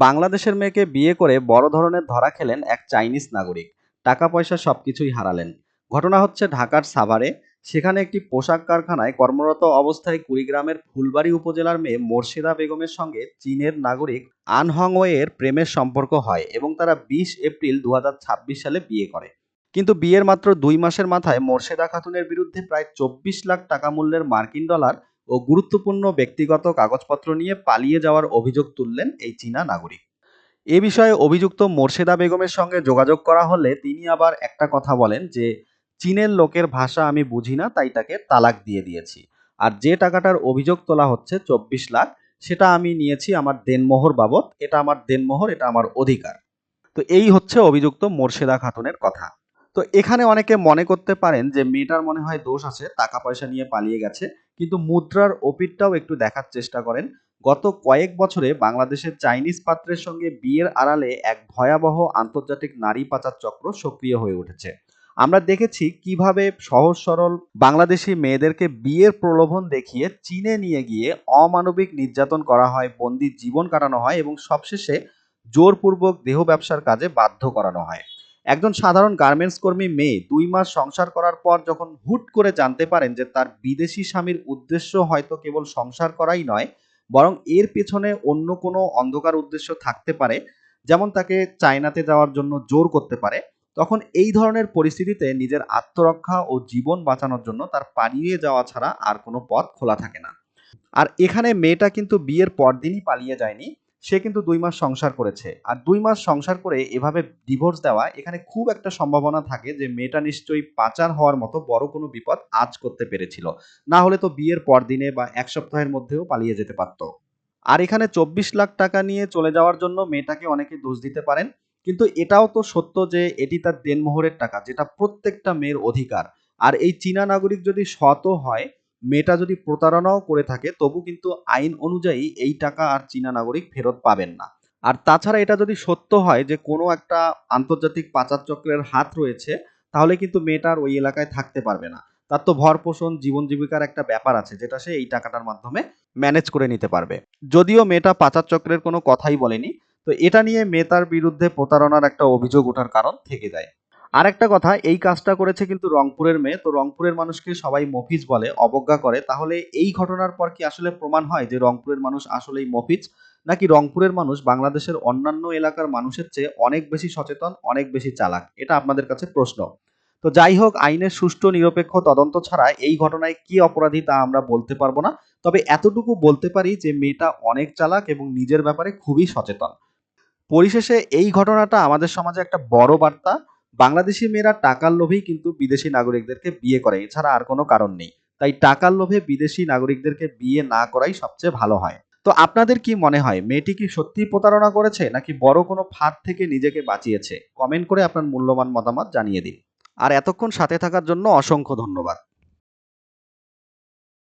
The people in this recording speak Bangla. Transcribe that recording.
বাংলাদেশের মেয়েকে বিয়ে করে বড় ধরনের ধরা খেলেন এক চাইনিজ নাগরিক। টাকা পয়সা সবকিছুই হারালেন। ঘটনা হচ্ছে ঢাকার সাভারে। সেখানে একটি পোশাক কারখানায় কর্মরত অবস্থায় কুড়িগ্রামের ফুলবাড়ী উপজেলার মেয়ে মোর্শেদা বেগমের সঙ্গে চীনের নাগরিক আন হংওয়ের প্রেমের সম্পর্ক হয় এবং তারা 20 এপ্রিল 2026 সালে বিয়ে করে। কিন্তু বিয়ের মাত্র 2 মাসের মাথায় মোর্শেদা খাতুনের বিরুদ্ধে প্রায় 24 লাখ টাকা মূল্যের মার্কিন ডলার ও গুরুত্বপূর্ণ ব্যক্তিগত কাগজপত্র নিয়ে পালিয়ে যাওয়ার অভিযোগ তুললেন এই চীনা নাগরিক। এ বিষয়ে অভিযুক্ত মোর্শেদা বেগমের সঙ্গে যোগাযোগ করা হলে তিনি আবার একটা কথা বলেন যে চীনের লোকের ভাষা আমি বুঝি না, তাই তাকে তালাক দিয়ে দিয়েছি। আর যে টাকাটার অভিযোগ তোলা হচ্ছে 24 লাখ, সেটা আমি নিয়েছি আমার দেনমোহর বাবদ। এটা আমার দেনমোহর, এটা আমার অধিকার। তো এই হচ্ছে অভিযুক্ত মোর্শেদা খাতুনের কথা। তো এখানে অনেকে মনে করতে পারেন যে মেয়েটার মনে হয় দোষ আছে, টাকা পয়সা নিয়ে পালিয়ে গেছে। কিন্তু মুদ্রার ওপিঠটাও একটু দেখার চেষ্টা করেন। গত কয়েক বছরে বাংলাদেশের চাইনিজ পাত্রের সঙ্গে বিয়ের আড়ালে এক ভয়াবহ আন্তর্জাতিক নারী পাচার চক্র সক্রিয় হয়ে উঠেছে। আমরা দেখেছি কিভাবে সহজ সরল বাংলাদেশি মেয়েদেরকে বিয়ের প্রলোভন দেখিয়ে চীনে নিয়ে গিয়ে অমানবিক নির্যাতন করা হয়, বন্দি জীবন কাটানো হয় এবং সবশেষে জোরপূর্বক দেহ ব্যবসার কাজে বাধ্য করানো হয়। একজন সাধারণ গার্মেন্টস কর্মী মেয়ে 2 মাস সংসার করার পর যখন হুট করে জানতে পারেন যে তার বিদেশি স্বামীর উদ্দেশ্য হয়তো কেবল সংসার করাই নয়, বরং এর পেছনে অন্য কোনো অন্ধকার উদ্দেশ্য থাকতে পারে, যেমন তাকে চায়নাতে যাওয়ার জন্য জোর করতে পারে, তখন এই ধরনের পরিস্থিতিতে নিজের আত্মরক্ষা ও জীবন বাঁচানোর জন্য তার পালিয়ে যাওয়া ছাড়া আর কোনো পথ খোলা থাকে না। আর এখানে মেয়েটা কিন্তু বিয়ের পরদিনই পালিয়ে যায়নি। সে কিন্তু 2 মাস সংসার করেছে। আর 2 মাস সংসার করে এভাবে ডিভোর্স দেওয়া, এখানে খুব একটা সম্ভাবনা থাকে যে মেয়েটা নিশ্চয়ই পাচার হওয়ার মতো বড় কোনো বিপদ আঁচ করতে পেরেছিল। না হলে তো বিয়ের পরদিনে বা 1 সপ্তাহের মধ্যেও পালিয়ে যেতে পারত। আর এখানে 24 লাখ টাকা নিয়ে চলে যাওয়ার জন্য মেয়েটাকে অনেকে দোষ দিতে পারেন। কিন্তু এটাও তো সত্য যে এটি তার দেনমোহরের টাকা, যেটা প্রত্যেকটা মেয়ের অধিকার। আর এই চীনা নাগরিক যদি সৎও হয়, মেয়েটা যদি প্রতারণাও করে থাকে, তবু কিন্তু আইন অনুযায়ী এই টাকা আর চীনা নাগরিক ফেরত পাবেন না। আর তাছাড়া এটা যদি সত্য হয় যে কোনো একটা আন্তর্জাতিক পাচার চক্রের হাত রয়েছে, তাহলে কিন্তু মেয়েটা আর ওই এলাকায় থাকতে পারবে না। তার তো ভরণ-পোষণ, জীবন জীবিকার একটা ব্যাপার আছে, যেটা সে এই টাকাটার মাধ্যমে ম্যানেজ করে নিতে পারবে। যদিও মেয়েটা পাচার চক্রের কোনো কথাই বলেনি, তো এটা নিয়ে মেয়েটার বিরুদ্ধে প্রতারণার একটা অভিযোগ ওঠার কারণ থেকে যায়। আরেকটা কথা, এই কাজটা করেছে কিন্তু রংপুরের মেয়ে। তো রংপুরের মানুষকে সবাই মফিজ বলে, অবজ্ঞা করে। তাহলে এই ঘটনার পর কি আসলে প্রমাণ হয় যে রংপুরের মানুষ আসলেই মফিজ? নাকি রংপুরের মানুষ বাংলাদেশের অন্যান্য এলাকার মানুষের চেয়ে অনেক বেশি সচেতন, অনেক বেশি চালাক? এটা আপনাদের কাছে প্রশ্ন। তো যাই হোক, আইনের সুষ্ঠু নিরপেক্ষ তদন্ত ছাড়া এই ঘটনায় কে অপরাধী তা আমরা বলতে পারবো না। তবে এতটুকু বলতে পারি যে মেয়েটা অনেক চালাক এবং নিজের ব্যাপারে খুবই সচেতন। পরিশেষে এই ঘটনাটা আমাদের সমাজে একটা বড় বার্তা। বাংলাদেশি মেয়েরা টাকার লোভেই কিন্তু বিদেশি নাগরিকদেরকে বিয়ে করে, এছাড়া আর কোনো কারণ নেই। তাই টাকার লোভে বিদেশি নাগরিকদেরকে বিয়ে না করাই সবচেয়ে ভালো হয়। তো আপনাদের কি মনে হয়, মেয়েটি কি সত্যিই প্রতারণা করেছে নাকি বড় কোনো ফাঁদ থেকে নিজেকে বাঁচিয়েছে? কমেন্ট করে আপনার মূল্যবান মতামত জানিয়ে দিন। আর এতক্ষণ সাথে থাকার জন্য অসংখ্য ধন্যবাদ।